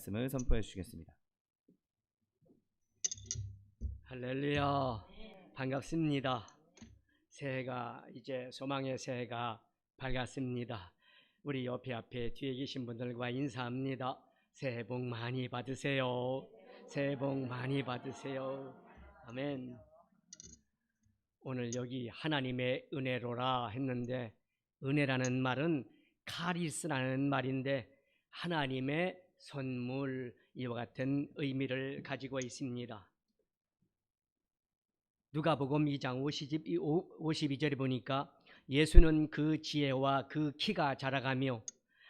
말씀을 선포해 주시겠습니다. 할렐루야, 반갑습니다. 새해가 이제 소망의 새해가 밝았습니다. 우리 옆에 앞에 뒤에 계신 분들과 인사합니다. 새해 복 많이 받으세요. 새해 복 많이 받으세요. 아멘. 오늘 여기 하나님의 은혜로라 했는데, 은혜라는 말은 카리스라는 말인데 하나님의 선물, 이와 같은 의미를 가지고 있습니다. 누가복음 2장 52절에 보니까 예수는 그 지혜와 그 키가 자라가며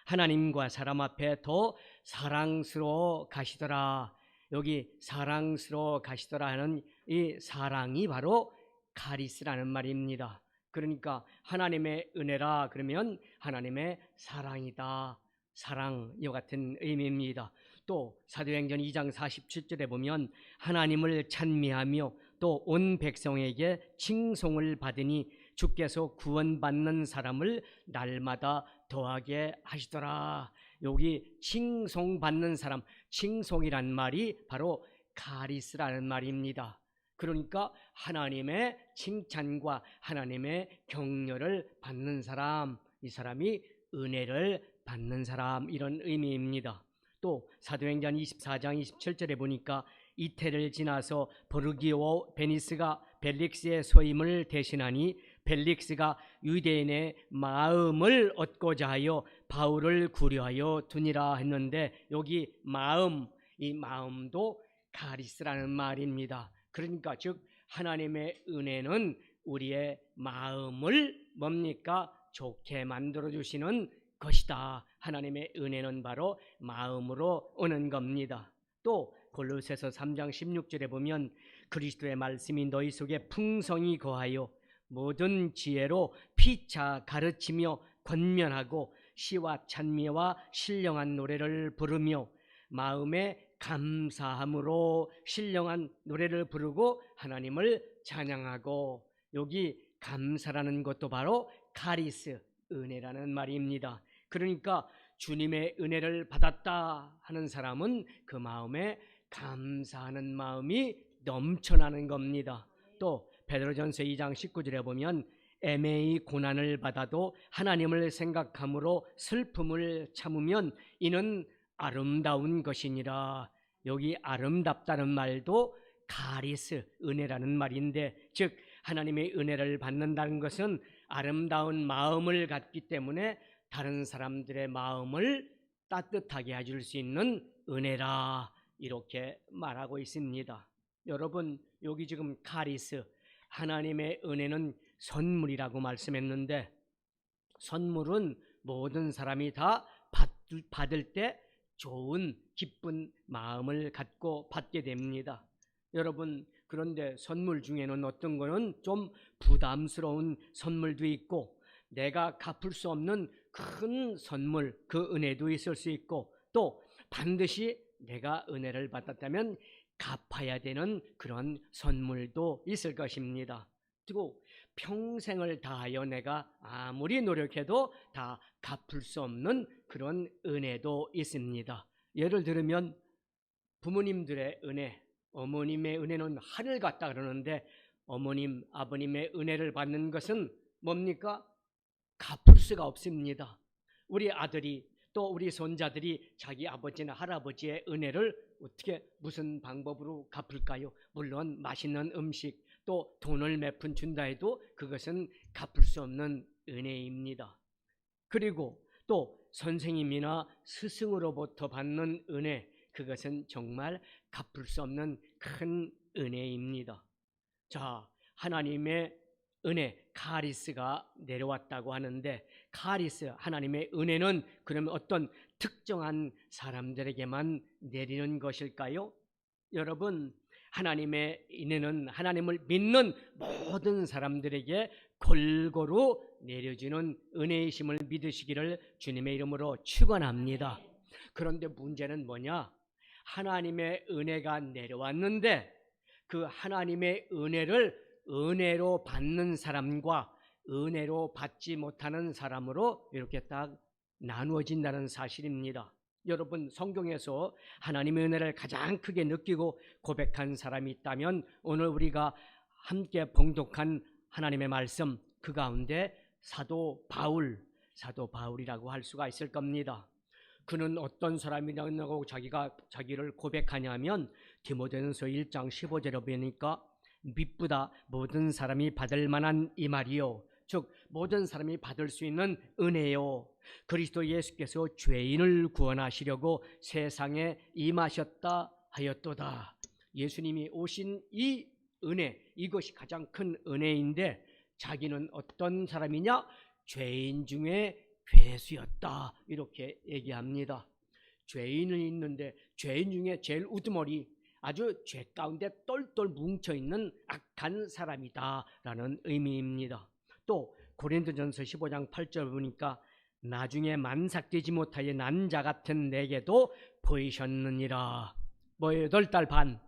하나님과 사람 앞에 더 사랑스러워 가시더라. 여기 사랑스러워 가시더라 하는 이 사랑이 바로 카리스라는 말입니다. 그러니까 하나님의 은혜라 그러면 하나님의 사랑이다. 사랑, 이와 같은 의미입니다. 또 사도행전 2장 47절에 보면 하나님을 찬미하며 또 온 백성에게 칭송을 받으니 주께서 구원받는 사람을 날마다 더하게 하시더라. 여기 칭송받는 사람, 칭송이란 말이 바로 카리스라는 말입니다. 그러니까 하나님의 칭찬과 하나님의 격려를 받는 사람, 이 사람이 은혜를 받는 사람, 이런 의미입니다. 또 사도행전 24장 27절에 보니까 이태를 지나서 버르기오 베니스가 벨릭스의 소임을 대신하니 벨릭스가 유대인의 마음을 얻고자 하여 바울을 구려하여 두니라 했는데, 여기 마음, 이 마음도 카리스라는 말입니다. 그러니까 즉 하나님의 은혜는 우리의 마음을 뭡니까? 좋게 만들어주시는 것이다. 하나님의 은혜는 바로 마음으로 오는 겁니다. 또 골로새서 3장 16절에 보면 그리스도의 말씀이 너희 속에 풍성히 거하여 모든 지혜로 피차 가르치며 권면하고 시와 찬미와 신령한 노래를 부르며 마음에 감사함으로 신령한 노래를 부르고 하나님을 찬양하고, 여기 감사라는 것도 바로 카리스, 은혜라는 말입니다. 그러니까 주님의 은혜를 받았다 하는 사람은 그 마음에 감사하는 마음이 넘쳐나는 겁니다. 또 베드로전서 2장 19절에 보면 애매히 고난을 받아도 하나님을 생각함으로 슬픔을 참으면 이는 아름다운 것이니라. 여기 아름답다는 말도 카리스, 은혜라는 말인데, 즉 하나님의 은혜를 받는다는 것은 아름다운 마음을 갖기 때문에 다른 사람들의 마음을 따뜻하게 해줄 수 있는 은혜라, 이렇게 말하고 있습니다. 여러분, 여기 지금 카리스, 하나님의 은혜는 선물이라고 말씀했는데, 선물은 모든 사람이 다 받을 때 좋은 기쁜 마음을 갖고 받게 됩니다. 여러분, 그런데 선물 중에는 어떤 거는 좀 부담스러운 선물도 있고, 내가 갚을 수 없는 큰 선물, 그 은혜도 있을 수 있고, 또 반드시 내가 은혜를 받았다면 갚아야 되는 그런 선물도 있을 것입니다. 그리고 평생을 다하여 내가 아무리 노력해도 다 갚을 수 없는 그런 은혜도 있습니다. 예를 들면 부모님들의 은혜, 어머님의 은혜는 하늘 같다 그러는데, 어머님, 아버님의 은혜를 받는 것은 뭡니까? 갚을 수가 없습니다. 우리 아들이 또 우리 손자들이 자기 아버지나 할아버지의 은혜를 어떻게, 무슨 방법으로 갚을까요? 물론 맛있는 음식, 또 돈을 몇 푼 준다 해도 그것은 갚을 수 없는 은혜입니다. 그리고 또 선생님이나 스승으로부터 받는 은혜, 그것은 정말 갚을 수 없는 큰 은혜입니다. 자, 하나님의 은혜, 카리스가 내려왔다고 하는데, 카리스, 하나님의 은혜는 그러면 어떤 특정한 사람들에게만 내리는 것일까요? 여러분, 하나님의 은혜는 하나님을 믿는 모든 사람들에게 골고루 내려지는 은혜이심을 믿으시기를 주님의 이름으로 축원합니다. 그런데 문제는 뭐냐? 하나님의 은혜가 내려왔는데 그 하나님의 은혜를 은혜로 받는 사람과 은혜로 받지 못하는 사람으로 이렇게 딱 나누어진다는 사실입니다. 여러분, 성경에서 하나님의 은혜를 가장 크게 느끼고 고백한 사람이 있다면 오늘 우리가 함께 봉독한 하나님의 말씀, 그 가운데 사도 바울이라고 할 수가 있을 겁니다. 그는 어떤 사람이라고 자기를 고백하냐면 디모데전서 1장 15절에 보니까 믿보다 모든 사람이 받을 만한 이 말이요, 즉 모든 사람이 받을 수 있는 은혜요, 그리스도 예수께서 죄인을 구원하시려고 세상에 임하셨다 하였도다. 예수님이 오신 이 은혜, 이것이 가장 큰 은혜인데 자기는 어떤 사람이냐? 죄인 중에 괴수였다, 이렇게 얘기합니다. 죄인이 있는데 죄인 중에 제일 우두머리, 아주 죄 가운데 똘똘 뭉쳐있는 악한 사람이다라는 의미입니다. 또 고린도전서 15장 8절 보니까 나중에 만삭되지 못하여 난 자 같은 내게도 보이셨느니라. 뭐 8달 반,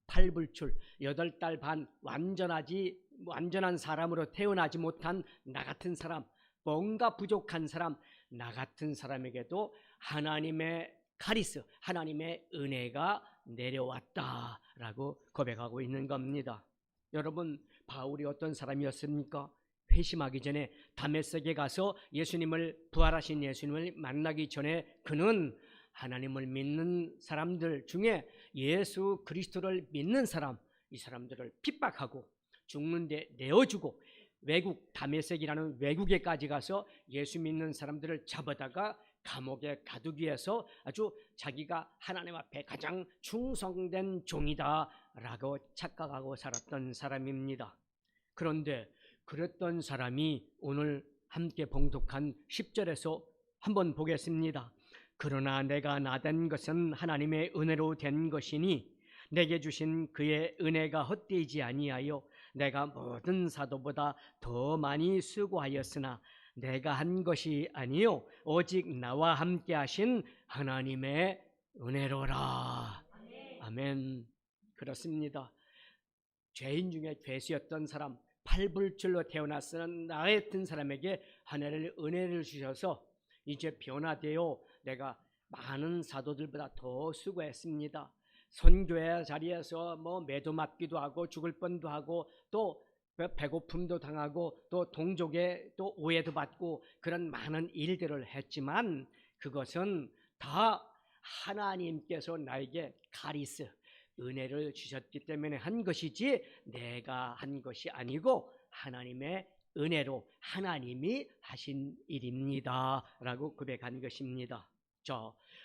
팔불출, 8달 반 완전한 사람으로 태어나지 못한 나 같은 사람, 뭔가 부족한 사람, 나 같은 사람에게도 하나님의 카리스, 하나님의 은혜가 내려왔다라고 고백하고 있는 겁니다. 여러분, 바울이 어떤 사람이었습니까? 회심하기 전에 다메섹에 가서 부활하신 예수님을 만나기 전에 그는 하나님을 믿는 사람들 중에 예수 그리스도를 믿는 사람, 이 사람들을 핍박하고 죽는데 내어주고 다메섹이라는 외국에까지 가서 예수 믿는 사람들을 잡아다가 감옥에 가두기 위해서 아주 자기가 하나님 앞에 가장 충성된 종이다라고 착각하고 살았던 사람입니다. 그런데 그랬던 사람이 오늘 함께 봉독한 10절에서 한번 보겠습니다. 그러나 내가 나된 것은 하나님의 은혜로 된 것이니 내게 주신 그의 은혜가 헛되지 아니하여 내가 모든 사도보다 더 많이 수고하였으나 내가 한 것이 아니요 오직 나와 함께 하신 하나님의 은혜로라. 아멘. 그렇습니다. 죄인 중에 괴수였던 사람, 팔불출로 태어났으나 나 같은 사람에게 하나님의 은혜를 주셔서 이제 변화되어 내가 많은 사도들보다 더 수고했습니다. 선교회 자리에서 매도 맞기도 하고 죽을 뻔도 하고 또 배고픔도 당하고 또 동족의 또 오해도 받고 그런 많은 일들을 했지만 그것은 다 하나님께서 나에게 카리스, 은혜를 주셨기 때문에 한 것이지 내가 한 것이 아니고 하나님의 은혜로 하나님이 하신 일입니다 라고 고백한 것입니다.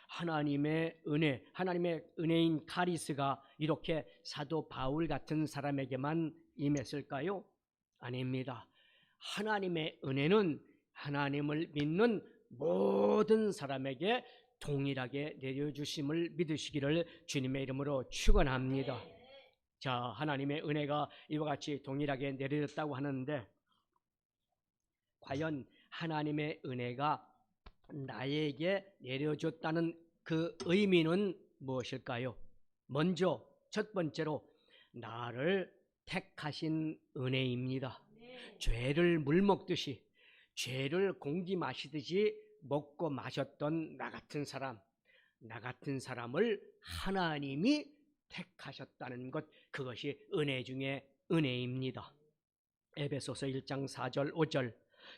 하나님의 은혜, 하나님의 은혜인 카리스가 이렇게 사도 바울 같은 사람에게만 임했을까요? 아닙니다. 하나님의 은혜는 하나님을 믿는 모든 사람에게 동일하게 내려주심을 믿으시기를 주님의 이름으로 축원합니다. 하나님의 은혜가 이와 같이 동일하게 내려졌다고 하는데 과연 하나님의 은혜가 나에게 내려줬다는 그 의미는 무엇일까요? 먼저 첫 번째로 나를 택하신 은혜입니다. 죄를 물 먹듯이, 죄를 공기 마시듯이 먹고 마셨던 나 같은 사람을 하나님이 택하셨다는 것, 그것이 은혜 중에 은혜입니다. 에베소서 1장 4절 5절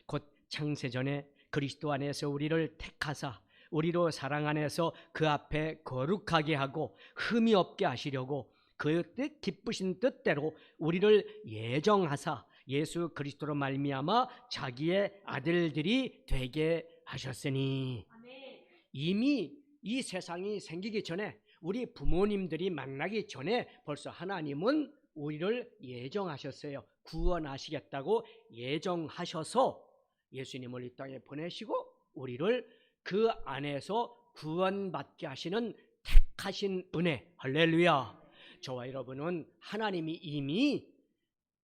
곧 창세전에 그리스도 안에서 우리를 택하사 우리로 사랑 안에서 그 앞에 거룩하게 하고 흠이 없게 하시려고 그 뜻 기쁘신 뜻대로 우리를 예정하사 예수 그리스도로 말미암아 자기의 아들들이 되게 하셨으니. 이미 이 세상이 생기기 전에 우리 부모님들이 만나기 전에 벌써 하나님은 우리를 예정하셨어요. 구원하시겠다고 예정하셔서 예수님을 이 땅에 보내시고 우리를 그 안에서 구원받게 하시는 택하신 은혜, 할렐루야. 저와 여러분은 하나님이 이미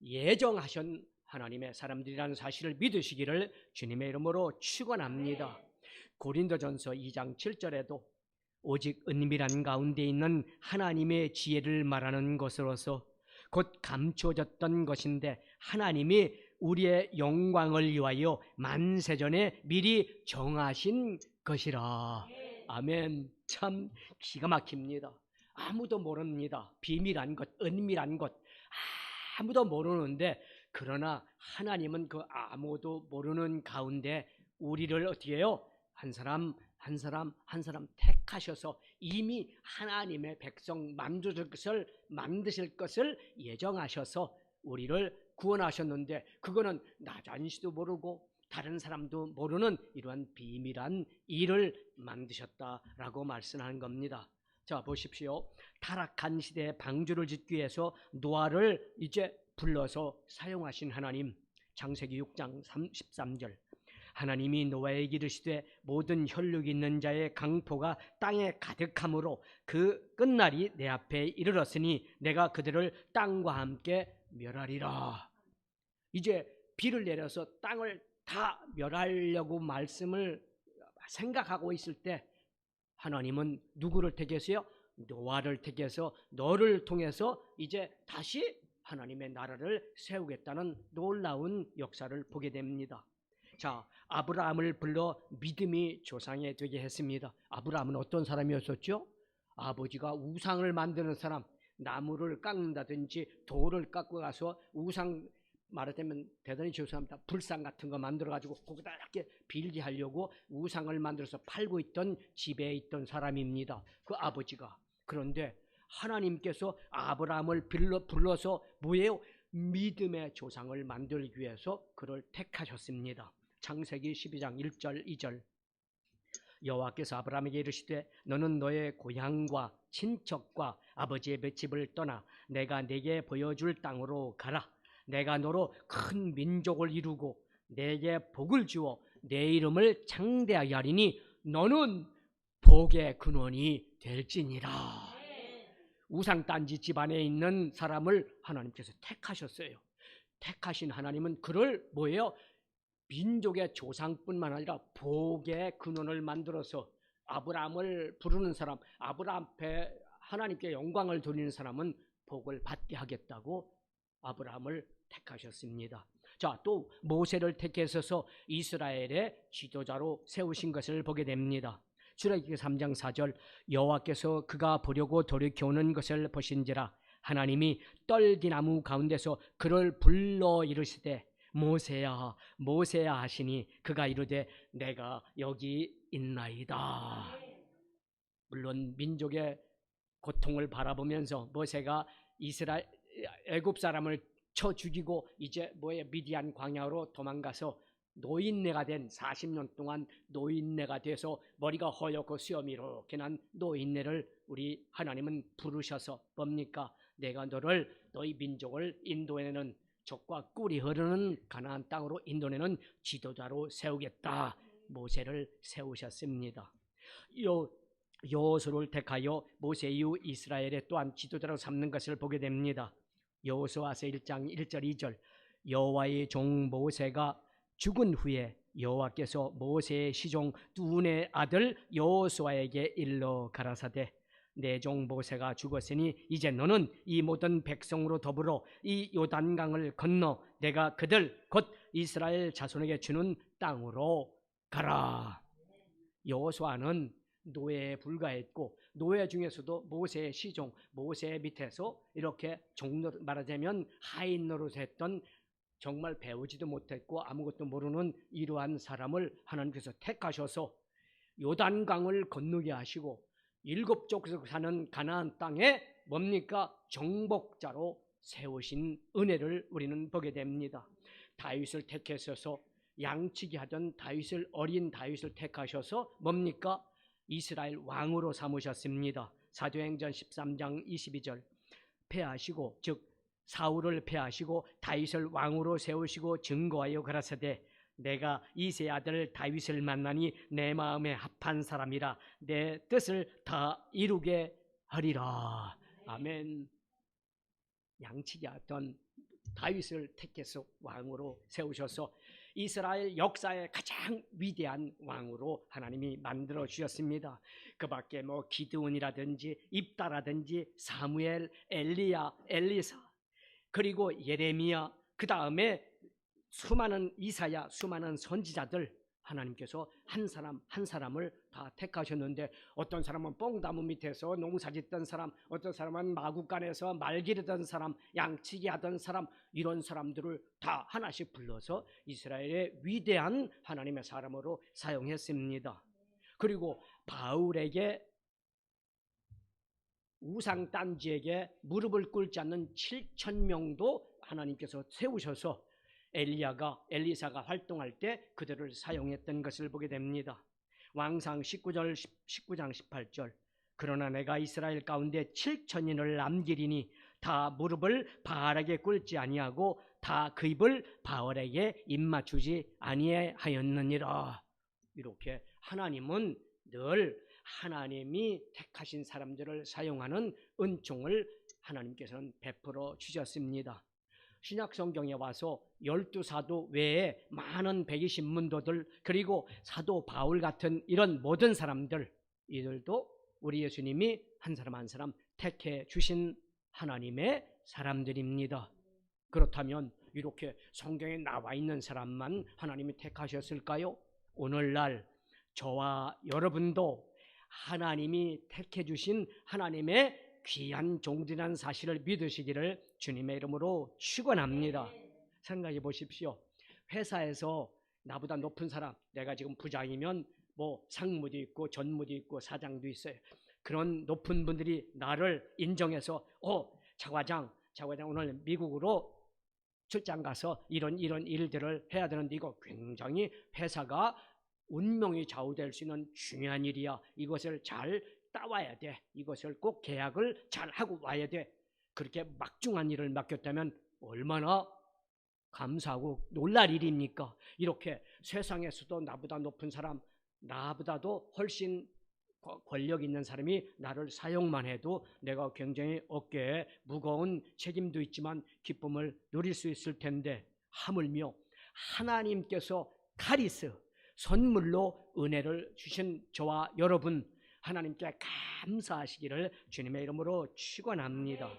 예정하신 하나님의 사람들이라는 사실을 믿으시기를 주님의 이름으로 축원합니다. 고린도전서 2장 7절에도 오직 은밀한 가운데 있는 하나님의 지혜를 말하는 것으로서 곧 감추어졌던 것인데 하나님이 우리의 영광을 위하여 만세전에 미리 정하신 것이라. 아멘. 참 기가 막힙니다. 아무도 모릅니다. 비밀한 것, 은밀한 것 아무도 모르는데, 그러나 하나님은 그 아무도 모르는 가운데 우리를 어떻게 해요? 한 사람 한 사람 한 사람 택하셔서 이미 하나님의 백성 만드실 것을 예정하셔서 우리를 구원하셨는데, 그거는 나잔시도 모르고 다른 사람도 모르는 이러한 비밀한 일을 만드셨다라고 말씀하는 겁니다. 자, 보십시오. 타락한 시대에 방주를 짓기 위해서 노아를 이제 불러서 사용하신 하나님. 창세기 6장 13절. 하나님이 노아에게 이르시되 모든 혈육 있는 자의 강포가 땅에 가득함으로 그 끝날이 내 앞에 이르렀으니 내가 그들을 땅과 함께 멸하리라. 이제 비를 내려서 땅을 다 멸하려고 말씀을 생각하고 있을 때 하나님은 누구를 택했어요? 노아를 택해서 너를 통해서 이제 다시 하나님의 나라를 세우겠다는 놀라운 역사를 보게 됩니다. 자, 아브라함을 불러 믿음이 조상이 되게 했습니다. 아브라함은 어떤 사람이었었죠? 아버지가 우상을 만드는 사람, 나무를 깎는다든지 돌을 깎고 가서 우상, 말하자면 대단히 죄송합니다, 불상 같은 거 만들어 가지고 거기다 이렇게 빌게 하려고 우상을 만들어서 팔고 있던 집에 있던 사람입니다, 그 아버지가. 그런데 하나님께서 아브라함을 불러서 뭐예요? 믿음의 조상을 만들기 위해서 그를 택하셨습니다. 창세기 12장 1절 2절. 여호와께서 아브라함에게 이르시되 너는 너의 고향과 친척과 아버지의 맷집을 떠나 내가 네게 보여줄 땅으로 가라. 내가 너로 큰 민족을 이루고 내게 복을 주어 내 이름을 창대하게 하리니 너는 복의 근원이 될지니라. 우상단지 집안에 있는 사람을 하나님께서 택하셨어요. 택하신 하나님은 그를 뭐예요? 민족의 조상뿐만 아니라 복의 근원을 만들어서 아브라함을 부르는 사람, 아브라함 앞에 하나님께 영광을 돌리는 사람은 복을 받게 하겠다고 아브라함을 택하셨습니다. 자, 또 모세를 택하셔서 이스라엘의 지도자로 세우신 것을 보게 됩니다. 출애굽기 3장 4절. 여호와께서 그가 보려고 돌이켜오는 것을 보신지라 하나님이 떨기나무 가운데서 그를 불러 이르시되 모세야 모세야 하시니 그가 이르되 내가 여기 있나이다. 물론 민족의 고통을 바라보면서 모세가 애굽 사람을 쳐 죽이고 이제 미디안 광야로 도망가서 노인네가 된 40년 동안 노인네가 돼서 머리가 허옇고 수염이 이렇게 난 노인네를 우리 하나님은 부르셔서 뭡니까? 내가 너희 민족을 인도에는 젖과 꿀이 흐르는 가나안 땅으로 인도내는 지도자로 세우겠다. 모세를 세우셨습니다. 여호수아를 택하여 모세 이후 이스라엘의 또한 지도자로 삼는 것을 보게 됩니다. 여호수아서 1장 1절 2절. 여호와의 종 모세가 죽은 후에 여호와께서 모세의 시종 둔의 아들 여호수아에게 일러 가라사대 내 종 모세가 죽었으니 이제 너는 이 모든 백성으로 더불어 이 요단강을 건너 내가 그들 곧 이스라엘 자손에게 주는 땅으로 가라. 여호수아는 노예에 불과했고 노예 중에서도 모세의 시종, 모세 밑에서 이렇게 말하자면 하인 노릇했던, 정말 배우지도 못했고 아무것도 모르는 이러한 사람을 하나님께서 택하셔서 요단강을 건너게 하시고 7족속 사는 가나안 땅에 뭡니까? 정복자로 세우신 은혜를 우리는 보게 됩니다. 다윗을 택하셔서 양치기 하던 어린 다윗을 택하셔서 뭡니까? 이스라엘 왕으로 삼으셨습니다. 사도행전 13장 22절. 패하시고 즉 사울을 패하시고 다윗을 왕으로 세우시고 증거하여 가라사대 내가 이새의 아들 다윗을 만나니 내 마음에 합한 사람이라 내 뜻을 다 이루게 하리라. 아멘. 양치기 하던 다윗을 택해서 왕으로 세우셔서 이스라엘 역사의 가장 위대한 왕으로 하나님이 만들어 주셨습니다. 그 밖에 기드온이라든지 입다라든지 사무엘, 엘리야, 엘리사, 그리고 예레미야, 그 다음에 수많은 이사야, 수많은 선지자들 하나님께서 한 사람 한 사람을 다 택하셨는데, 어떤 사람은 뽕나무 밑에서 농사짓던 사람, 어떤 사람은 마구간에서 말 기르던 사람, 양치기 하던 사람, 이런 사람들을 다 하나씩 불러서 이스라엘의 위대한 하나님의 사람으로 사용했습니다. 그리고 바울에게, 우상 딴지에게 무릎을 꿇지 않는 7,000명도 하나님께서 세우셔서 엘리사가 활동할 때 그들을 사용했던 것을 보게 됩니다. 왕상 19장 18절, 그러나 내가 이스라엘 가운데 7,000인을 남기리니 다 무릎을 바알에게 꿇지 아니하고 다 그 입을 바알에게 입맞추지 아니하였느니라. 이렇게 하나님은 늘 하나님이 택하신 사람들을 사용하는 은총을 하나님께서는 베풀어 주셨습니다. 신약 성경에 와서 12사도 외에 많은 120문도들, 그리고 사도 바울 같은 이런 모든 사람들, 이들도 우리 예수님이 한 사람 한 사람 택해 주신 하나님의 사람들입니다. 그렇다면 이렇게 성경에 나와 있는 사람만 하나님이 택하셨을까요? 오늘날 저와 여러분도 하나님이 택해 주신 하나님의 귀한 종들이라는 사실을 믿으시기를 주님의 이름으로 축원합니다. 생각해 보십시오. 회사에서 나보다 높은 사람, 내가 지금 부장이면 뭐 상무도 있고 전무도 있고 사장도 있어요. 그런 높은 분들이 나를 인정해서 차 과장 오늘 미국으로 출장 가서 이런 일들을 해야 되는데, 이거 굉장히 회사가 운명이 좌우될 수 있는 중요한 일이야. 이것을 잘 따와야 돼. 이것을 꼭 계약을 잘 하고 와야 돼. 그렇게 막중한 일을 맡겼다면 얼마나 감사하고 놀랄 일입니까? 이렇게 세상에서도 나보다 높은 사람, 나보다도 훨씬 권력 있는 사람이 나를 사용만 해도 내가 굉장히 어깨에 무거운 책임도 있지만 기쁨을 누릴 수 있을 텐데, 하물며 하나님께서 카리스, 선물로 은혜를 주신 저와 여러분, 하나님께 감사하시기를 주님의 이름으로 축원합니다.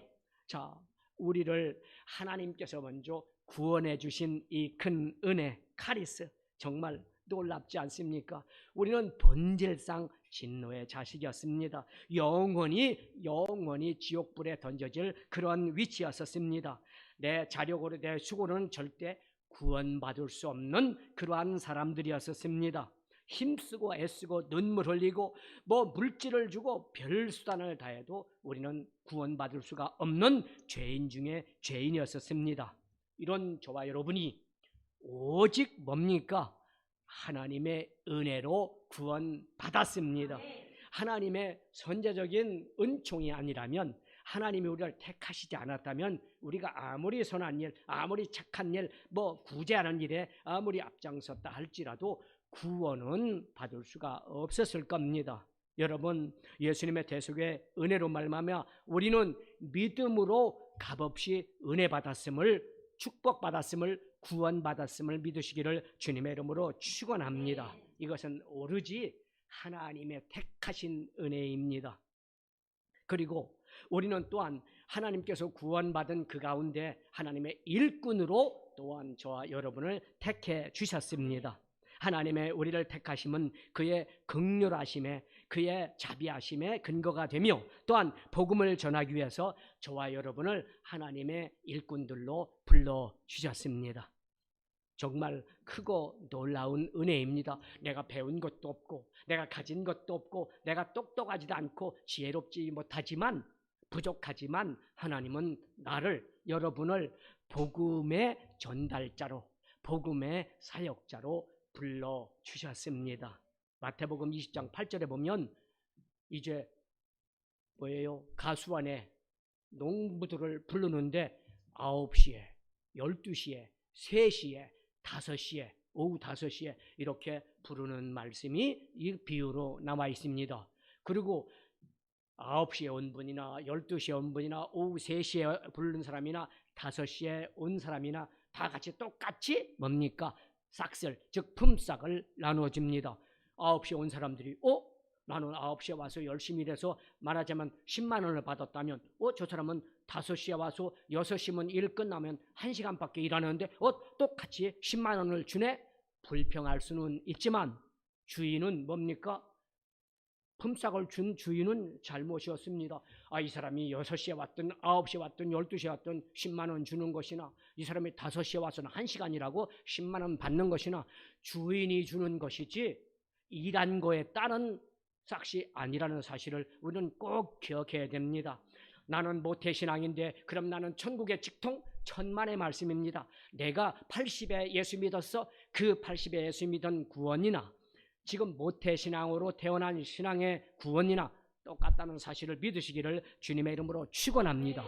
자, 우리를 하나님께서 먼저 구원해 주신 이 큰 은혜, 카리스, 정말 놀랍지 않습니까? 우리는 본질상 진노의 자식이었습니다. 영원히 지옥불에 던져질 그런 위치였었습니다. 내 자력으로, 내 수고로는 절대 구원받을 수 없는 그러한 사람들이었었습니다. 힘쓰고 애쓰고 눈물 흘리고 뭐 물질을 주고 별 수단을 다해도 우리는 구원받을 수가 없는 죄인 중에 죄인이었었습니다. 이런 저와 여러분이 오직 뭡니까? 하나님의 은혜로 구원받았습니다. 하나님의 선제적인 은총이 아니라면, 하나님이 우리를 택하시지 않았다면, 우리가 아무리 선한 일, 아무리 착한 일, 뭐 구제하는 일에 아무리 앞장섰다 할지라도 구원은 받을 수가 없었을 겁니다. 여러분, 예수님의 대속의 은혜로 말미암아 우리는 믿음으로 값없이 은혜 받았음을, 축복받았음을, 구원받았음을 믿으시기를 주님의 이름으로 축원합니다. 이것은 오로지 하나님의 택하신 은혜입니다. 그리고 우리는 또한 하나님께서 구원받은 그 가운데 하나님의 일꾼으로 또한 저와 여러분을 택해 주셨습니다. 하나님의 우리를 택하심은 그의 긍휼하심에, 그의 자비하심에 근거가 되며, 또한 복음을 전하기 위해서 저와 여러분을 하나님의 일꾼들로 불러주셨습니다. 정말 크고 놀라운 은혜입니다. 내가 배운 것도 없고, 내가 가진 것도 없고, 내가 똑똑하지도 않고 지혜롭지 못하지만, 부족하지만 하나님은 나를, 여러분을 복음의 전달자로, 복음의 사역자로 불러주셨습니다. 마태복음 20장 8절에 보면 이제 뭐예요? 가수원에 농부들을 부르는데 9시에, 12시에, 3시에, 5시에, 오후 5시에 이렇게 부르는 말씀이 이 비유로 나와 있습니다. 그리고 9시에 온 분이나 12시에 온 분이나 오후 3시에 부르는 사람이나 5시에 온 사람이나 다 같이 똑같이 뭡니까? 싹쓸, 즉 품삯을 나눠줍니다. 9시에 온 사람들이 나는 9시에 와서 열심히 일해서 말하자면 10만 원을 받았다면 저 사람은 5시에 와서 6시면 일 끝나면 1시간밖에 일하는데 똑같이 10만 원을 주네? 불평할 수는 있지만 주인은 뭡니까? 품삯을 준 주인은 잘못이었습니다. 이 사람이 6시에 왔든 9시에 왔든 12시에 왔든 10만 원 주는 것이나, 이 사람이 5시에 와서는 1시간이라고 10만 원 받는 것이나 주인이 주는 것이지 일한 거에 따른 싹시 아니라는 사실을 우리는 꼭 기억해야 됩니다. 나는 모태신앙인데 그럼 나는 천국의 직통? 천만의 말씀입니다. 내가 80에 예수 믿었어. 그 80에 예수 믿은 구원이나 지금 모태신앙으로 태어난 신앙의 구원이나 똑같다는 사실을 믿으시기를 주님의 이름으로 축원합니다.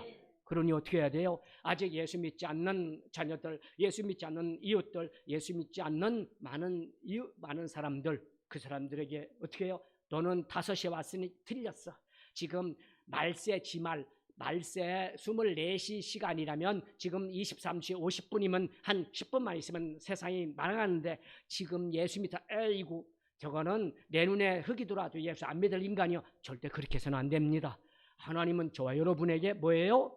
그러니 어떻게 해야 돼요? 아직 예수 믿지 않는 자녀들, 예수 믿지 않는 이웃들, 예수 믿지 않는 많은 사람들, 그 사람들에게 어떻게 해요? 너는 5시에 왔으니 틀렸어. 지금 말세 24시 시간이라면 지금 23시 50분이면 한 10분만 있으면 세상이 망하는데 지금 예수 믿어. 에이구, 저거는 내 눈에 흙이 들어와도 예수 안 믿을 인간이요. 절대 그렇게 해서는 안 됩니다. 하나님은 저와 여러분에게 뭐예요?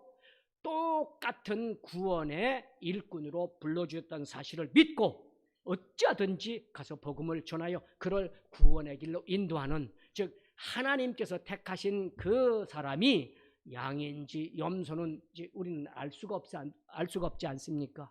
똑같은 구원의 일꾼으로 불러주었던 사실을 믿고 어찌하든지 가서 복음을 전하여 그를 구원의 길로 인도하는, 즉 하나님께서 택하신 그 사람이 양인지 염소는지 우리는 알 수가 없지 않습니까?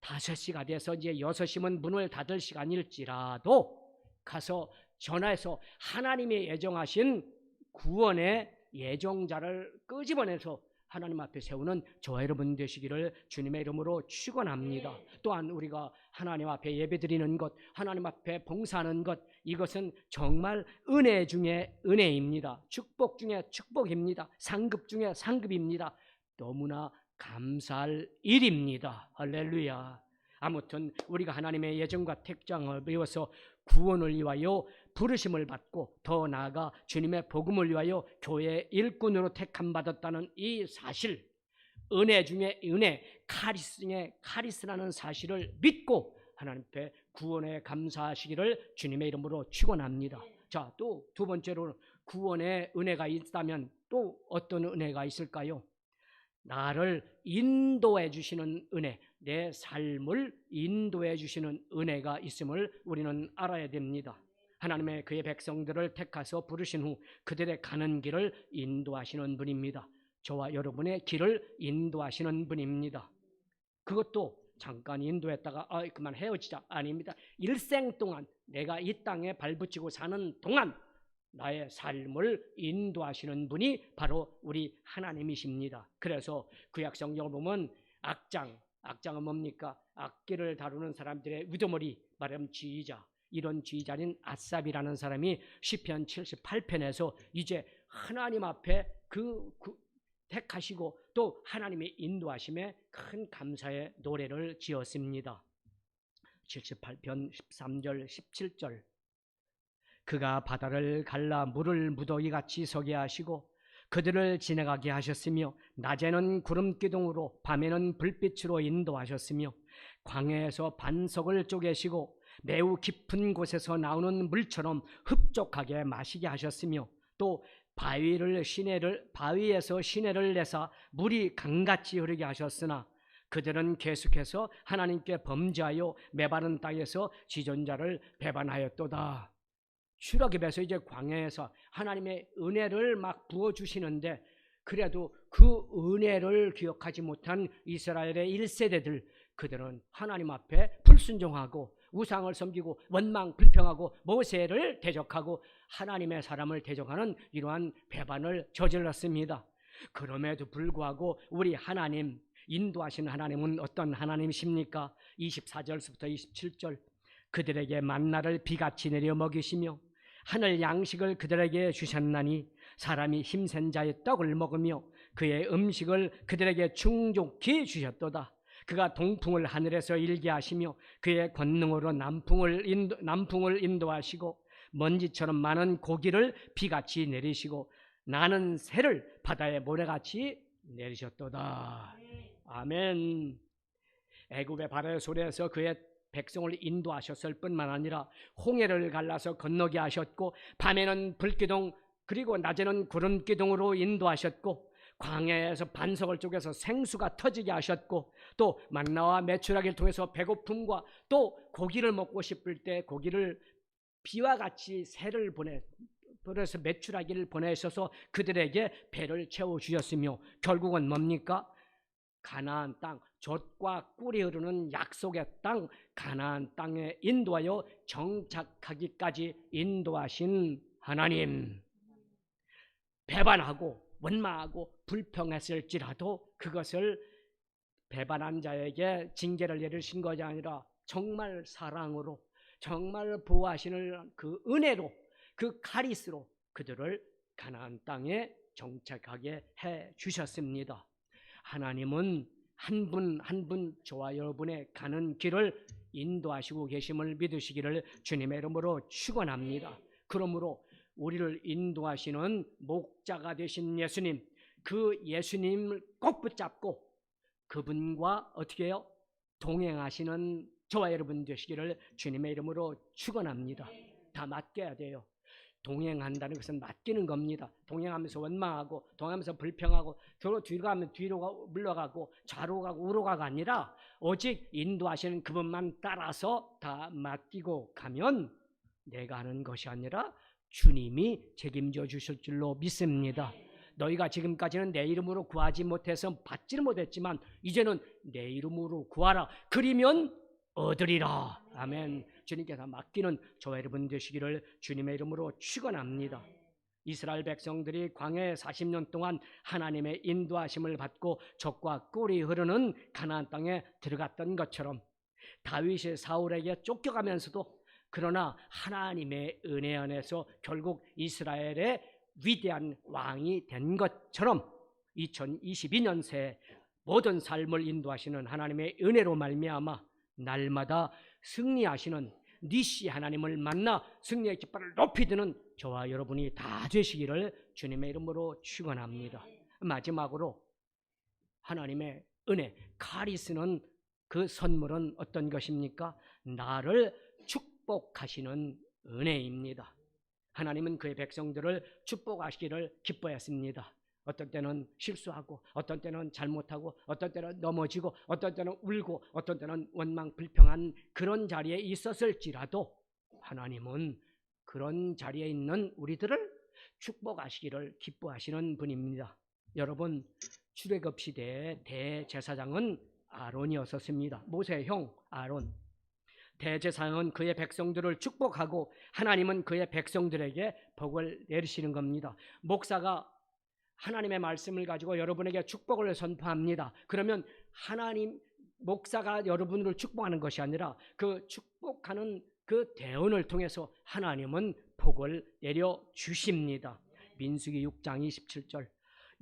5시가 돼서 이제 6시면 문을 닫을 시간일지라도 가서 전화해서 하나님의 예정하신 구원의 예정자를 끄집어내서 하나님 앞에 세우는 저와 여러분 되시기를 주님의 이름으로 축원합니다. 또한 우리가 하나님 앞에 예배드리는 것, 하나님 앞에 봉사하는 것, 이것은 정말 은혜 중에 은혜입니다. 축복 중에 축복입니다. 상급 중에 상급입니다. 너무나 감사할 일입니다. 할렐루야. 아무튼 우리가 하나님의 예정과 택정을 배워서 구원을 위하여 부르심을 받고 더 나아가 주님의 복음을 위하여 교회의 일꾼으로 택함받았다는 이 사실, 은혜 중에 은혜, 카리스 중에 카리스라는 사실을 믿고 하나님 앞에 구원에 감사하시기를 주님의 이름으로 축원합니다. 자, 또 두 번째로 구원의 은혜가 있다면 또 어떤 은혜가 있을까요? 나를 인도해 주시는 은혜, 내 삶을 인도해 주시는 은혜가 있음을 우리는 알아야 됩니다. 하나님의 그의 백성들을 택하서 부르신 후 그들의 가는 길을 인도하시는 분입니다. 저와 여러분의 길을 인도하시는 분입니다. 그것도 잠깐 인도했다가 그만 헤어지자, 아닙니다. 일생 동안 내가 이 땅에 발붙이고 사는 동안 나의 삶을 인도하시는 분이 바로 우리 하나님이십니다. 그래서 구약성경을 보면 악장은 뭡니까? 악기를 다루는 사람들의 우두머리, 말하면 지휘자, 이런 지휘자인 아삽이라는 사람이 시편 78편에서 이제 하나님 앞에 택하시고 또 하나님의 인도하심에 큰 감사의 노래를 지었습니다. 78편 13절 17절 그가 바다를 갈라 물을 무더기같이 서게 하시고 그들을 지나가게 하셨으며 낮에는 구름기둥으로 밤에는 불빛으로 인도하셨으며 광야에서 반석을 쪼개시고 매우 깊은 곳에서 나오는 물처럼 흡족하게 마시게 하셨으며 또 바위에서 시내를 내사 물이 강같이 흐르게 하셨으나 그들은 계속해서 하나님께 범죄하여 메바른 땅에서 지존자를 배반하였도다. 출애굽에서 이제 광야에서 하나님의 은혜를 막 부어주시는데 그래도 그 은혜를 기억하지 못한 이스라엘의 1세대들, 그들은 하나님 앞에 불순종하고 우상을 섬기고 원망 불평하고 모세를 대적하고 하나님의 사람을 대적하는 이러한 배반을 저질렀습니다. 그럼에도 불구하고 우리 하나님, 인도하시는 하나님은 어떤 하나님이십니까? 24절부터 27절 그들에게 만나를 비같이 내려 먹이시며 하늘 양식을 그들에게 주셨나니 사람이 힘센 자의 떡을 먹으며 그의 음식을 그들에게 충족히 주셨도다. 그가 동풍을 하늘에서 일게 하시며 그의 권능으로 남풍을 인도하시고 먼지처럼 많은 고기를 비같이 내리시고 나는 새를 바다의 모래같이 내리셨도다. 아멘. 애굽의 바다의 소리에서 그의 백성을 인도하셨을 뿐만 아니라 홍해를 갈라서 건너게 하셨고 밤에는 불기둥 그리고 낮에는 구름기둥으로 인도하셨고 광야에서 반석을 쪼개서 생수가 터지게 하셨고, 또 만나와 메추라기를 통해서 배고픔과 또 고기를 먹고 싶을 때 고기를 비와 같이 새를 보내서 메추라기를 보내셔서 그들에게 배를 채워주셨으며, 결국은 뭡니까? 가나안 땅, 젖과 꿀이 흐르는 약속의 땅, 가나안 땅에 인도하여 정착하기까지 인도하신 하나님. 배반하고 원망하고 불평했을지라도 그것을 배반한 자에게 징계를 내리신 것이 아니라 정말 사랑으로, 정말 보호하시는 그 은혜로, 그 카리스로 그들을 가나안 땅에 정착하게 해 주셨습니다. 하나님은 한 분 한 분 저와 여러분의 가는 길을 인도하시고 계심을 믿으시기를 주님의 이름으로 축원합니다. 그러므로 우리를 인도하시는 목자가 되신 예수님, 그 예수님을 꼭 붙잡고 그분과 어떻게 해요? 동행하시는 저와 여러분 되시기를 주님의 이름으로 축원합니다. 다 맡겨야 돼요. 동행한다는 것은 맡기는 겁니다. 동행하면서 원망하고, 동행하면서 불평하고, 뒤로 가면 뒤로 물러가고, 좌로 가고 우로 가가 아니라 오직 인도하시는 그분만 따라서 다 맡기고 가면 내가 하는 것이 아니라 주님이 책임져 주실 줄로 믿습니다. 너희가 지금까지는 내 이름으로 구하지 못해서 받지는 못했지만 이제는 내 이름으로 구하라. 그리면 얻으리라. 아멘. 주님께서 맡기는 저와 여러분 되시기를 주님의 이름으로 축원합니다. 이스라엘 백성들이 광야에 40년 동안 하나님의 인도하심을 받고 젖과 꿀이 흐르는 가나안 땅에 들어갔던 것처럼, 다윗이 사울에게 쫓겨가면서도 그러나 하나님의 은혜 안에서 결국 이스라엘의 위대한 왕이 된 것처럼 2022년 새 모든 삶을 인도하시는 하나님의 은혜로 말미암아 날마다 승리하시는 니시 하나님을 만나 승리의 깃발을 높이 드는 저와 여러분이 다 되시기를 주님의 이름으로 축원합니다. 마지막으로 하나님의 은혜, 카리스는 그 선물은 어떤 것입니까? 나를 축복하시는 은혜입니다. 하나님은 그의 백성들을 축복하시기를 기뻐했습니다. 어떤 때는 실수하고, 어떤 때는 잘못하고, 어떤 때는 넘어지고, 어떤 때는 울고, 어떤 때는 원망 불평한 그런 자리에 있었을지라도 하나님은 그런 자리에 있는 우리들을 축복하시기를 기뻐하시는 분입니다. 여러분, 출애굽 시대의 대제사장은 아론이었습니다. 모세의 형 아론. 대제사장은 그의 백성들을 축복하고 하나님은 그의 백성들에게 복을 내리시는 겁니다. 목사가 하나님의 말씀을 가지고 여러분에게 축복을 선포합니다. 그러면 하나님, 목사가 여러분을 축복하는 것이 아니라 그 축복하는 그 대언을 통해서 하나님은 복을 내려 주십니다. 민수기 6장 27절,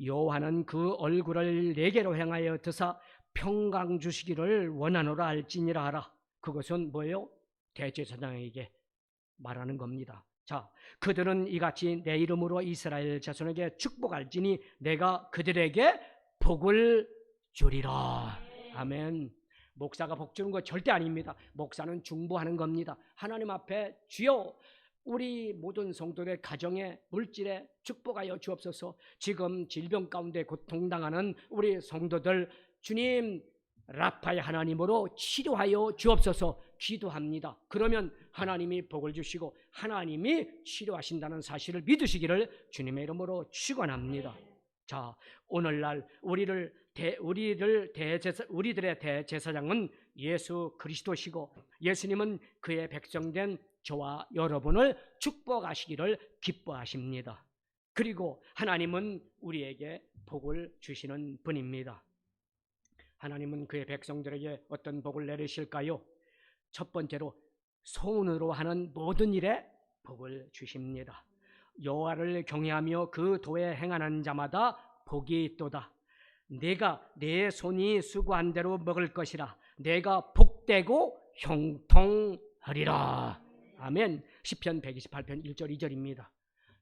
여호와는 그 얼굴을 내게로 향하여 드사 평강 주시기를 원하노라 할지니라 하라. 그것은 뭐예요? 대제사장에게 말하는 겁니다. 자, 그들은 이같이 내 이름으로 이스라엘 자손에게 축복할지니 내가 그들에게 복을 주리라. 아멘. 목사가 복 주는 거 절대 아닙니다. 목사는 중보하는 겁니다. 하나님 앞에 주여 우리 모든 성도들의 가정에 물질에 축복하여 주옵소서. 지금 질병 가운데 고통당하는 우리 성도들 주님 라파의 하나님으로 치료하여 주옵소서 기도합니다. 그러면 하나님이 복을 주시고 하나님이 치료하신다는 사실을 믿으시기를 주님의 이름으로 축원합니다. 자, 오늘날 우리들의 대제사장은 예수 그리스도시고 예수님은 그의 백성된 저와 여러분을 축복하시기를 기뻐하십니다. 그리고 하나님은 우리에게 복을 주시는 분입니다. 하나님은 그의 백성들에게 어떤 복을 내리실까요? 첫 번째로 손으로 하는 모든 일에 복을 주십니다. 여호와를 경외하며 그 도에 행하는 자마다 복이 있도다. 내가 내 손이 수고한 대로 먹을 것이라. 내가 복되고 형통하리라. 아멘. 시편 128편 1절 2절입니다.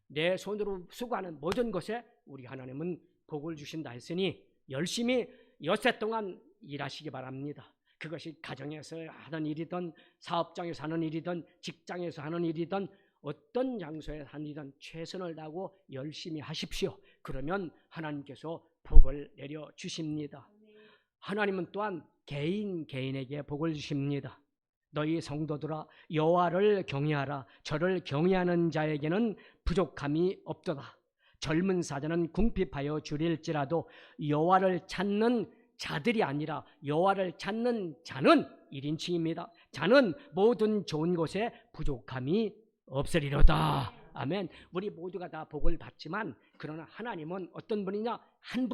내 손으로 수고하는 모든 것에 우리 하나님은 복을 주신다 했으니 열심히 엿새 동안 일하시기 바랍니다. 그것이 가정에서 하는 일이든 사업장에서 하는 일이든 직장에서 하는 일이든 어떤 장소에 하는 일이든 최선을 다하고 열심히 하십시오. 그러면 하나님께서 복을 내려 주십니다. 하나님은 또한 개인에게 복을 주십니다. 너희 성도들아 여호와를 경외하라. 저를 경외하는 자에게는 부족함이 없도다. 젊은 사자는 궁핍하여 줄일지라도 여호와를 찾는 자들이 아니라 여호와를 찾는 자는 1인칭입니다. 자는 모든 좋은 것에 부족함이 없으리로다. 아멘. 우리 모두가 다 복을 받지만 그러나 하나님은 어떤 분이냐? 한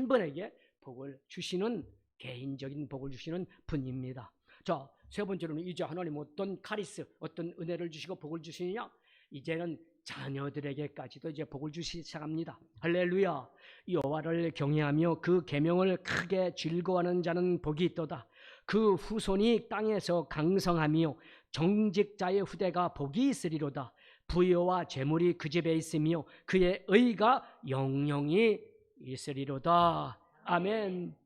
분에게 복을 주시는, 개인적인 복을 주시는 분입니다. 자, 세 번째로는 이제 하나님 어떤 카리스, 어떤 은혜를 주시고 복을 주시느냐? 이제는 자녀들에게까지도 이제 복을 주시기 시작합니다. 할렐루야. 여호와를 경외하며 그 계명을 크게 즐거워하는 자는 복이 있도다. 그 후손이 땅에서 강성하며 정직자의 후대가 복이 있으리로다. 부여와 재물이 그 집에 있으며 그의 의가 영영이 있으리로다. 아멘.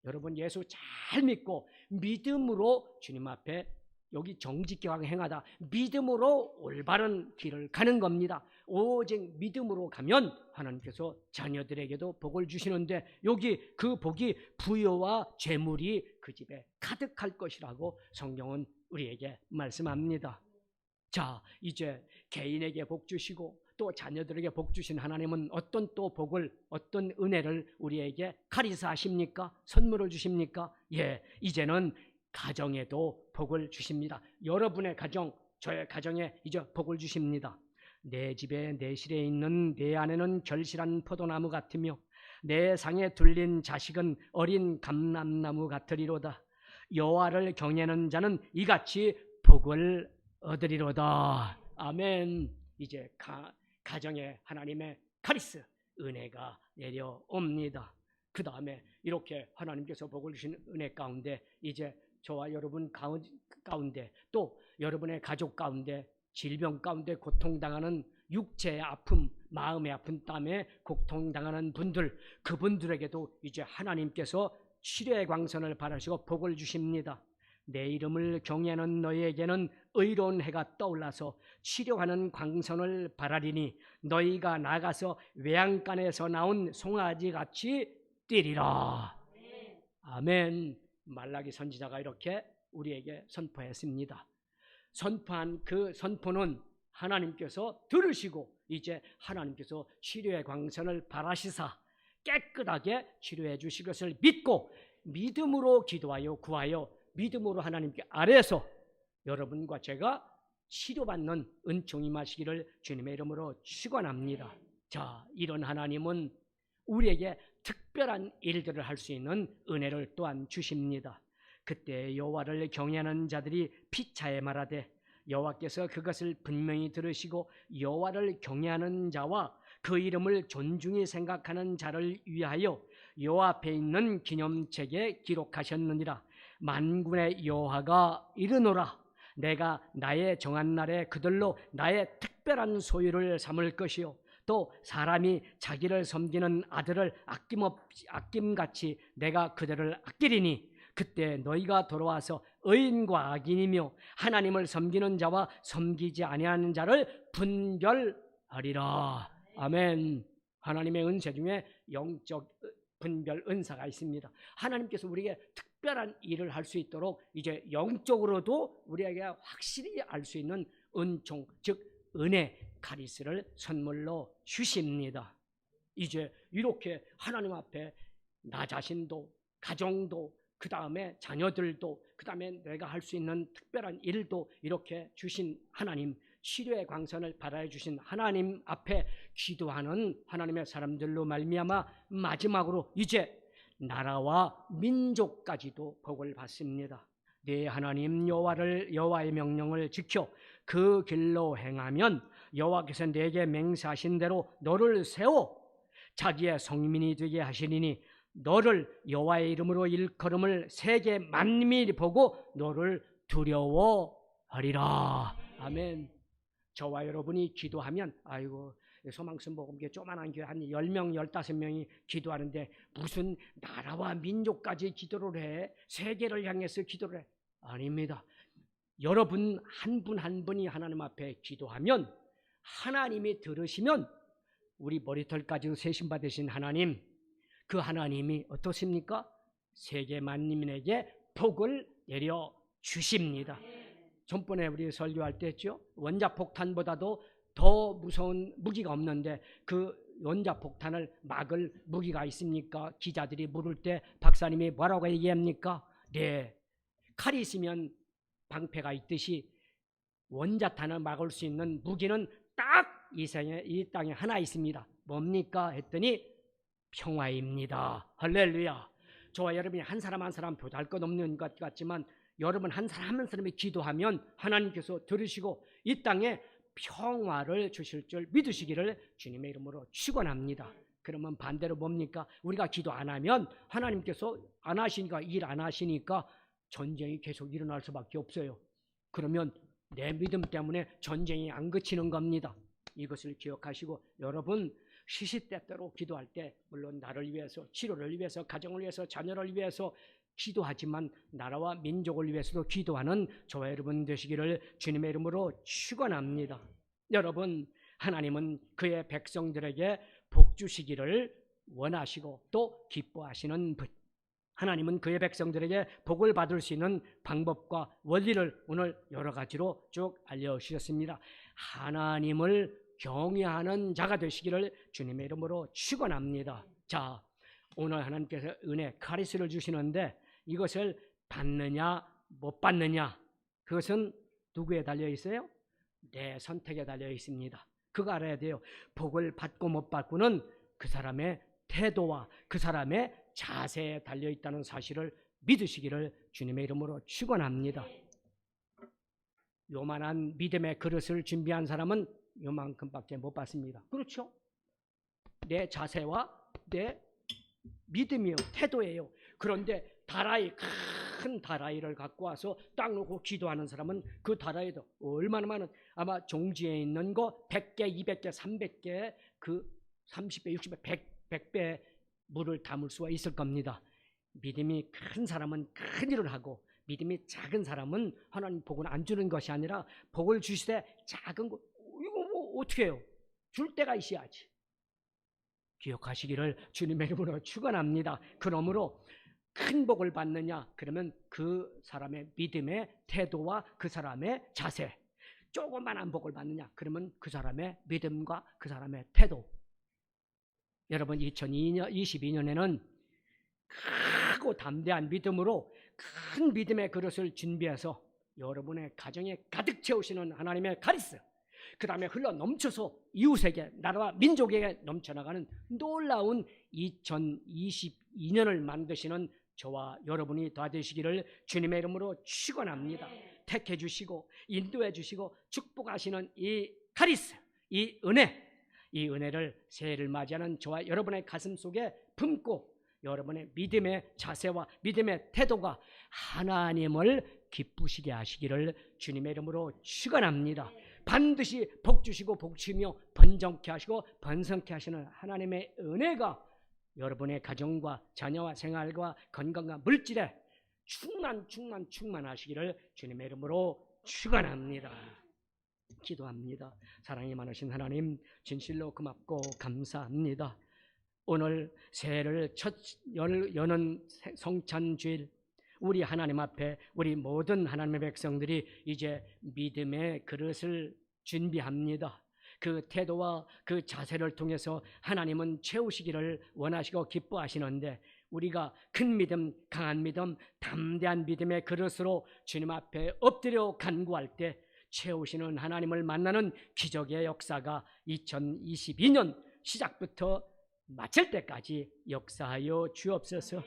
여러분 예수 잘 믿고 믿음으로 주님 앞에 여기 정직하게 행하다, 믿음으로 올바른 길을 가는 겁니다. 오직 믿음으로 가면 하나님께서 자녀들에게도 복을 주시는데 여기 그 복이 부여와 재물이 그 집에 가득할 것이라고 성경은 우리에게 말씀합니다. 자, 이제 개인에게 복 주시고 또 자녀들에게 복 주신 하나님은 어떤 또 복을, 어떤 은혜를 우리에게 카리스하십니까? 선물을 주십니까? 예, 이제는 가정에도 복을 주십니다. 여러분의 가정, 저의 가정에 이제 복을 주십니다. 내 집에 내 실에 있는 내 아내는 결실한 포도나무 같으며 내 상에 둘린 자식은 어린 감람나무 같으리로다. 여호와를 경외하는 자는 이같이 복을 얻으리로다. 아멘. 이제 가정에 하나님의 카리스, 은혜가 내려옵니다. 그 다음에 이렇게 하나님께서 복을 주신 은혜 가운데 이제 저와 여러분 가운데 또 여러분의 가족 가운데 질병 가운데 고통당하는 육체의 아픔, 마음의 아픔 때문에 고통당하는 분들, 그분들에게도 이제 하나님께서 치료의 광선을 바라시고 복을 주십니다. 내 이름을 경외하는 너희에게는 의로운 해가 떠올라서 치료하는 광선을 바라리니 너희가 나가서 외양간에서 나온 송아지같이 뛰리라. 아멘. 말라기 선지자가 이렇게 우리에게 선포했습니다. 선포한 그 선포는 하나님께서 들으시고 이제 하나님께서 치료의 광선을 바라시사 깨끗하게 치료해 주실 것을 믿고 믿음으로 기도하여 구하여 믿음으로 하나님께 아뢰서 여러분과 제가 치료받는 은총이 임하시기를 주님의 이름으로 축원합니다. 자, 이런 하나님은 우리에게 특별한 일들을 할 수 있는 은혜를 또한 주십니다. 그때 여호와를 경외하는 자들이 피차에 말하되 여호와께서 그것을 분명히 들으시고 여호와를 경외하는 자와 그 이름을 존중히 생각하는 자를 위하여 여호와 앞에 있는 기념책에 기록하셨느니라. 만군의 여호와가 이르노라. 내가 나의 정한 날에 그들로 나의 특별한 소유를 삼을 것이요 또 사람이 자기를 섬기는 아들을 아낌같이 내가 그들을 아끼리니 그때 너희가 돌아와서 의인과 악인이며 하나님을 섬기는 자와 섬기지 아니하는 자를 분별하리라. 아멘. 하나님의 은혜 중에 영적 분별 은사가 있습니다. 하나님께서 우리에게 특별한 일을 할 수 있도록 이제 영적으로도 우리에게 확실히 알 수 있는 은총, 즉 은혜, 카리스를 선물로 주십니다. 이제 이렇게 하나님 앞에 나 자신도, 가정도, 그 다음에 자녀들도, 그 다음에 내가 할 수 있는 특별한 일도 이렇게 주신 하나님, 치료의 광선을 발하여 주신 하나님 앞에 기도하는 하나님의 사람들로 말미암아 마지막으로 이제 나라와 민족까지도 복을 받습니다. 네 하나님 여호와의 명령을 지켜 그 길로 행하면 여호와께서 내게 맹세하신 대로 너를 세워 자기의 성민이 되게 하시리니 너를 여호와의 이름으로 일컬음을 세계 만민이 보고 너를 두려워하리라. 아멘. 저와 여러분이 기도하면 아이고 소망순복음교회 조만한 교회 한 10명 15명이 기도하는데 무슨 나라와 민족까지 기도를 해? 세계를 향해서 기도를 해? 아닙니다. 여러분 한 분 한 분이 하나님 앞에 기도하면 하나님이 들으시면 우리 머리털까지 세심 받으신 하나님, 그 하나님이 어떻습니까? 세계 만민에게 복을 내려 주십니다. 전번에 우리 설교할 때 했죠. 원자폭탄보다도 더 무서운 무기가 없는데 그 원자폭탄을 막을 무기가 있습니까? 기자들이 물을 때 박사님이 뭐라고 얘기합니까? 네, 칼이 있으면 방패가 있듯이 원자탄을 막을 수 있는 무기는 딱 이 땅에 하나 있습니다. 뭡니까? 했더니 평화입니다. 할렐루야. 저와 여러분이 한 사람 한 사람 보잘것없는 것 같지만 여러분 한 사람 한 사람이 기도하면 하나님께서 들으시고 이 땅에 평화를 주실 줄 믿으시기를 주님의 이름으로 축원합니다. 그러면 반대로 뭡니까? 우리가 기도 안 하면 하나님께서 안 하시니까, 일 안 하시니까 전쟁이 계속 일어날 수밖에 없어요. 그러면 내 믿음 때문에 전쟁이 안 그치는 겁니다. 이것을 기억하시고 여러분 시시때때로 기도할 때 물론 나를 위해서, 치료를 위해서, 가정을 위해서, 자녀를 위해서 기도하지만 나라와 민족을 위해서도 기도하는 저와 여러분 되시기를 주님의 이름으로 축원합니다. 여러분, 하나님은 그의 백성들에게 복 주시기를 원하시고 또 기뻐하시는 분, 하나님은 그의 백성들에게 복을 받을 수 있는 방법과 원리를 오늘 여러 가지로 쭉 알려주셨습니다. 하나님을 경외하는 자가 되시기를 주님의 이름으로 축원합니다. 자, 오늘 하나님께서 은혜, 카리스를 주시는데 이것을 받느냐 못 받느냐, 그것은 누구에 달려 있어요? 내 선택에 달려 있습니다. 그거 알아야 돼요. 복을 받고 못 받고는 그 사람의 태도와 그 사람의 자세에 달려 있다는 사실을 믿으시기를 주님의 이름으로 축원합니다. 요만한 믿음의 그릇을 준비한 사람은 요만큼밖에 못 받습니다. 그렇죠? 내 자세와 내 믿음이요, 태도예요. 그런데 다라이, 큰 다라이를 갖고 와서 딱 놓고 기도하는 사람은 그 다라이도 얼마나 많은, 아마 종지에 있는 거 100개, 200개, 300개, 그 30배, 60배, 100배 물을 담을 수가 있을 겁니다. 믿음이 큰 사람은 큰 일을 하고 믿음이 작은 사람은 하나님 복을 안 주는 것이 아니라 복을 주시되 작은 거, 이거 뭐 어떻게 해요? 줄 때가 있어야지. 기억하시기를 주님의 이름으로 축원합니다. 그러므로 큰 복을 받느냐, 그러면 그 사람의 믿음의 태도와 그 사람의 자세. 조그만한 복을 받느냐, 그러면 그 사람의 믿음과 그 사람의 태도. 여러분, 2022년에는 크고 담대한 믿음으로 큰 믿음의 그릇을 준비해서 여러분의 가정에 가득 채우시는 하나님의 카리스, 그 다음에 흘러 넘쳐서 이웃에게, 나라와 민족에게 넘쳐나가는 놀라운 2022년을 만드시는 저와 여러분이 다 되시기를 주님의 이름으로 축원합니다. 택해 주시고 인도해 주시고 축복하시는 이 카리스, 이 은혜를 새해를 맞이하는 저와 여러분의 가슴 속에 품고 여러분의 믿음의 자세와 믿음의 태도가 하나님을 기쁘시게 하시기를 주님의 이름으로 축원합니다. 반드시 복 주시고 복 주시며 번성케 하시고 번성케 하시는 하나님의 은혜가 여러분의 가정과 자녀와 생활과 건강과 물질에 충만하시기를 주님의 이름으로 축원합니다. 기도합니다. 사랑이 많으신 하나님, 진실로 고맙고 감사합니다. 오늘 새해를 첫 여는 성찬주일, 우리 하나님 앞에 우리 모든 하나님의 백성들이 이제 믿음의 그릇을 준비합니다. 그 태도와 그 자세를 통해서 하나님은 채우시기를 원하시고 기뻐하시는데, 우리가 큰 믿음, 강한 믿음, 담대한 믿음의 그릇으로 주님 앞에 엎드려 간구할 때 채우시는 하나님을 만나는 기적의 역사가 2022년 시작부터 마칠 때까지 역사하여 주옵소서.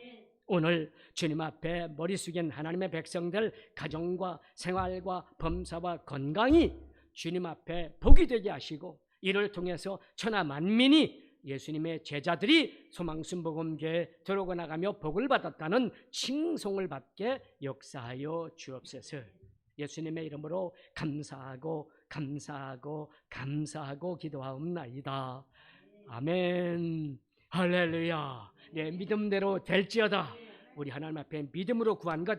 오늘 주님 앞에 머리 숙인 하나님의 백성들 가정과 생활과 범사와 건강이 주님 앞에 복이 되게 하시고, 이를 통해서 천하 만민이 예수님의 제자들이 소망순복음교회에 들어오고 나가며 복을 받았다는 칭송을 받게 역사하여 주옵소서. 예수님의 이름으로 감사하고 기도하옵나이다. 아멘. 할렐루야. 내 믿음대로 될지어다. 우리 하나님 앞에 믿음으로 구한 것